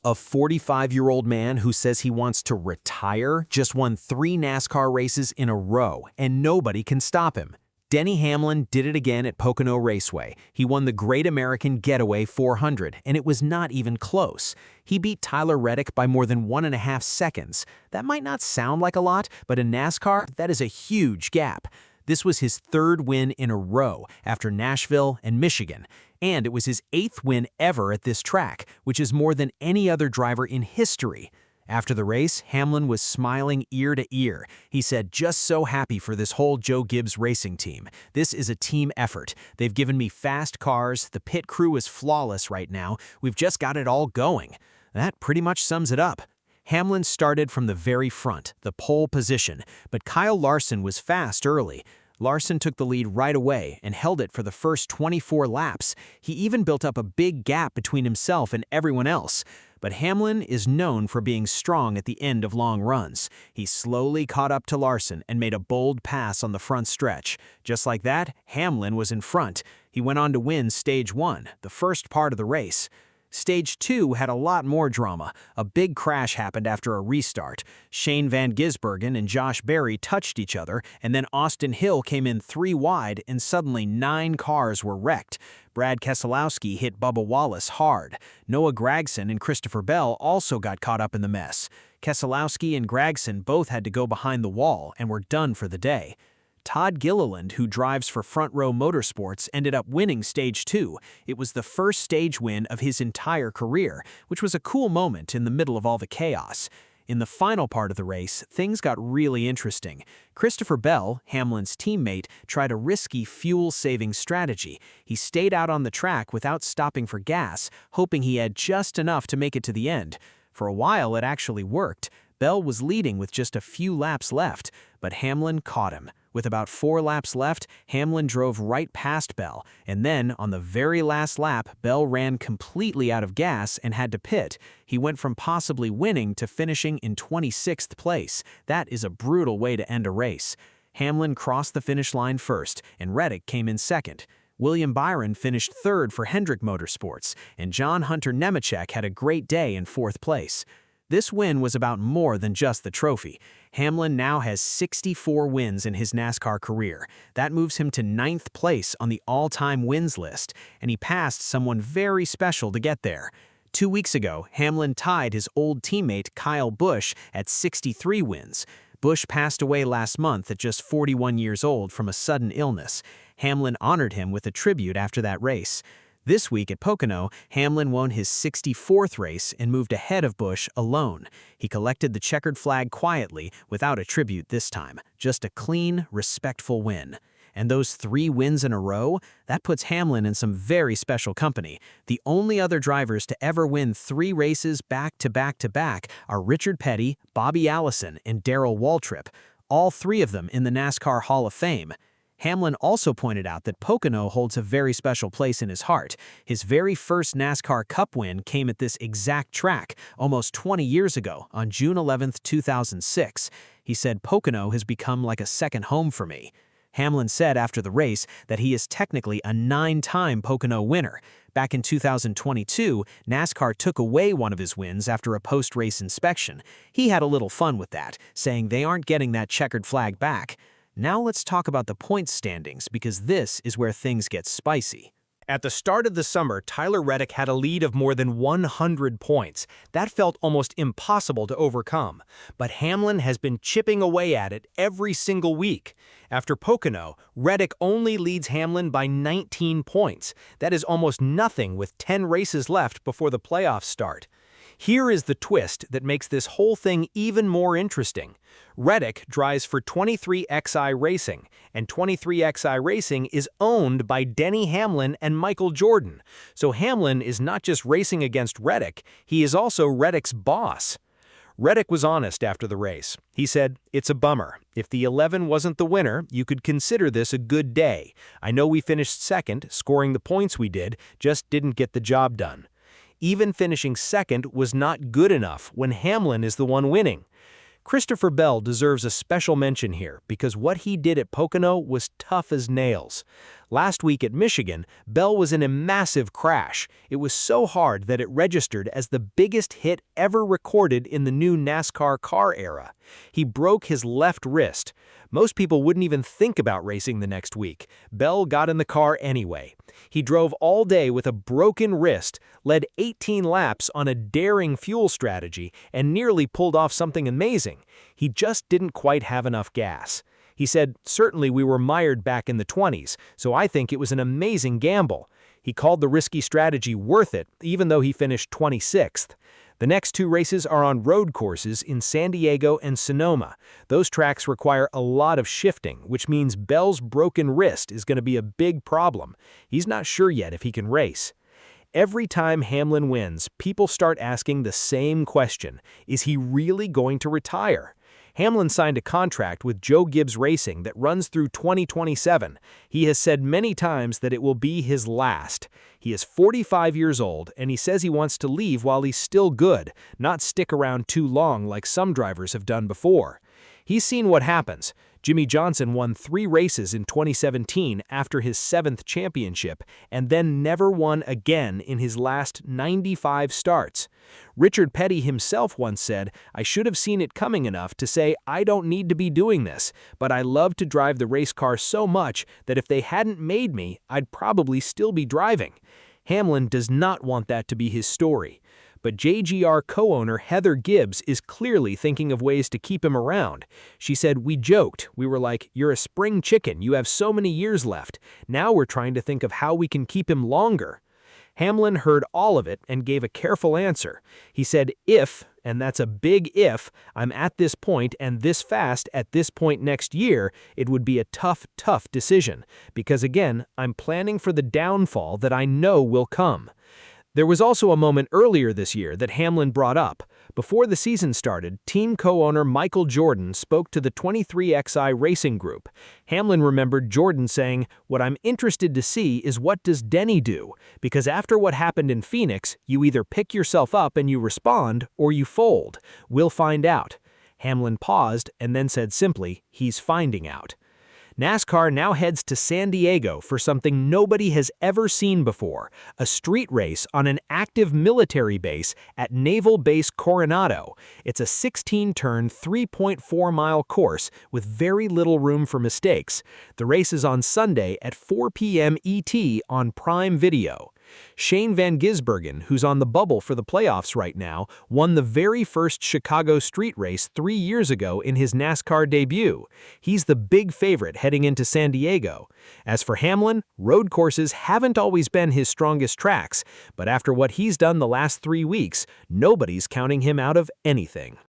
A 45-year-old man who says he wants to retire just won 3 NASCAR races in a row, and nobody can stop him. Denny Hamlin did it again at Pocono Raceway. He won the Great American Getaway 400, and it was not even close. He beat Tyler Reddick by more than 1.5 seconds. That might not sound like a lot, but in NASCAR, that is a huge gap. This was his 3rd win in a row after Nashville and Michigan, and it was his 8th win ever at this track, which is more than any other driver in history. After the race, Hamlin was smiling ear to ear. He said, "Just so happy for this whole Joe Gibbs racing team. This is a team effort. They've given me fast cars. The pit crew is flawless right now. We've just got it all going." That pretty much sums it up. Hamlin started from the very front, the pole position, but Kyle Larson was fast early. Larson took the lead right away and held it for the first 24 laps. He even built up a big gap between himself and everyone else. But Hamlin is known for being strong at the end of long runs. He slowly caught up to Larson and made a bold pass on the front stretch. Just like that, Hamlin was in front. He went on to win Stage 1, the first part of the race. Stage 2 had a lot more drama. A big crash happened after a restart. Shane Van Gisbergen and Josh Berry touched each other, and then Austin Hill came in 3 wide, and suddenly 9 cars were wrecked. Brad Keselowski hit Bubba Wallace hard. Noah Gragson and Christopher Bell also got caught up in the mess. Keselowski and Gragson both had to go behind the wall and were done for the day. Todd Gilliland, who drives for Front Row Motorsports, ended up winning Stage 2. It was the first stage win of his entire career, which was a cool moment in the middle of all the chaos. In the final part of the race, things got really interesting. Christopher Bell, Hamlin's teammate, tried a risky fuel-saving strategy. He stayed out on the track without stopping for gas, hoping he had just enough to make it to the end. For a while, it actually worked. Bell was leading with just a few laps left, but Hamlin caught him. With about 4 laps left, Hamlin drove right past Bell, and then, on the very last lap, Bell ran completely out of gas and had to pit. He went from possibly winning to finishing in 26th place. That is a brutal way to end a race. Hamlin crossed the finish line first, and Reddick came in second. William Byron finished 3rd for Hendrick Motorsports, and John Hunter Nemechek had a great day in 4th place. This win was about more than just the trophy. Hamlin now has 64 wins in his NASCAR career. That moves him to 9th place on the all-time wins list, and he passed someone very special to get there. 2 weeks ago, Hamlin tied his old teammate Kyle Busch at 63 wins. Busch passed away last month at just 41 years old from a sudden illness. Hamlin honored him with a tribute after that race. This week at Pocono, Hamlin won his 64th race and moved ahead of Busch alone. He collected the checkered flag quietly, without a tribute this time. Just a clean, respectful win. And those 3 wins in a row, that puts Hamlin in some very special company. The only other drivers to ever win 3 races back-to-back-to-back are Richard Petty, Bobby Allison, and Darrell Waltrip, all 3 of them in the NASCAR Hall of Fame. Hamlin also pointed out that Pocono holds a very special place in his heart. His very first NASCAR Cup win came at this exact track, almost 20 years ago, on June 11, 2006. He said, "Pocono has become like a second home for me." Hamlin said after the race that he is technically a 9-time Pocono winner. Back in 2022, NASCAR took away one of his wins after a post-race inspection. He had a little fun with that, saying they aren't getting that checkered flag back. Now let's talk about the points standings, because this is where things get spicy. At the start of the summer, Tyler Reddick had a lead of more than 100 points. That felt almost impossible to overcome. But Hamlin has been chipping away at it every single week. After Pocono, Reddick only leads Hamlin by 19 points. That is almost nothing with 10 races left before the playoffs start. Here is the twist that makes this whole thing even more interesting. Reddick drives for 23XI Racing, and 23XI Racing is owned by Denny Hamlin and Michael Jordan. So Hamlin is not just racing against Reddick, he is also Reddick's boss. Reddick was honest after the race. He said, "It's a bummer. If the 11 wasn't the winner, you could consider this a good day. I know we finished second, scoring the points we did, just didn't get the job done." Even finishing second was not good enough when Hamlin is the one winning. Christopher Bell deserves a special mention here because what he did at Pocono was tough as nails. Last week at Michigan, Bell was in a massive crash. It was so hard that it registered as the biggest hit ever recorded in the new NASCAR car era. He broke his left wrist. Most people wouldn't even think about racing the next week. Bell got in the car anyway. He drove all day with a broken wrist, led 18 laps on a daring fuel strategy, and nearly pulled off something amazing. He just didn't quite have enough gas. He said, "Certainly we were mired back in the 20s, so I think it was an amazing gamble." He called the risky strategy worth it, even though he finished 26th. The next two races are on road courses in San Diego and Sonoma. Those tracks require a lot of shifting, which means Bell's broken wrist is going to be a big problem. He's not sure yet if he can race. Every time Hamlin wins, people start asking the same question: is he really going to retire? Hamlin signed a contract with Joe Gibbs Racing that runs through 2027. He has said many times that it will be his last. He is 45 years old, and he says he wants to leave while he's still good, not stick around too long like some drivers have done before. He's seen what happens. Jimmy Johnson won 3 races in 2017 after his 7th championship, and then never won again in his last 95 starts. Richard Petty himself once said, "I should have seen it coming enough to say I don't need to be doing this, but I love to drive the race car so much that if they hadn't made me, I'd probably still be driving." Hamlin does not want that to be his story. But JGR co-owner Heather Gibbs is clearly thinking of ways to keep him around. She said, "We joked. We were like, 'You're a spring chicken. You have so many years left.' Now we're trying to think of how we can keep him longer." Hamlin heard all of it and gave a careful answer. He said, "If, and that's a big if, I'm at this point and this fast at this point next year, it would be a tough, tough decision. Because again, I'm planning for the downfall that I know will come." There was also a moment earlier this year that Hamlin brought up. Before the season started, team co-owner Michael Jordan spoke to the 23XI Racing Group. Hamlin remembered Jordan saying, "What I'm interested to see is what does Denny do? Because after what happened in Phoenix, you either pick yourself up and you respond, or you fold. We'll find out." Hamlin paused and then said simply, "He's finding out." NASCAR now heads to San Diego for something nobody has ever seen before, a street race on an active military base at Naval Base Coronado. It's a 16-turn, 3.4-mile course with very little room for mistakes. The race is on Sunday at 4 p.m. ET on Prime Video. Shane Van Gisbergen, who's on the bubble for the playoffs right now, won the very first Chicago street race 3 years ago in his NASCAR debut. He's the big favorite heading into San Diego. As for Hamlin, road courses haven't always been his strongest tracks, but after what he's done the last 3 weeks, nobody's counting him out of anything.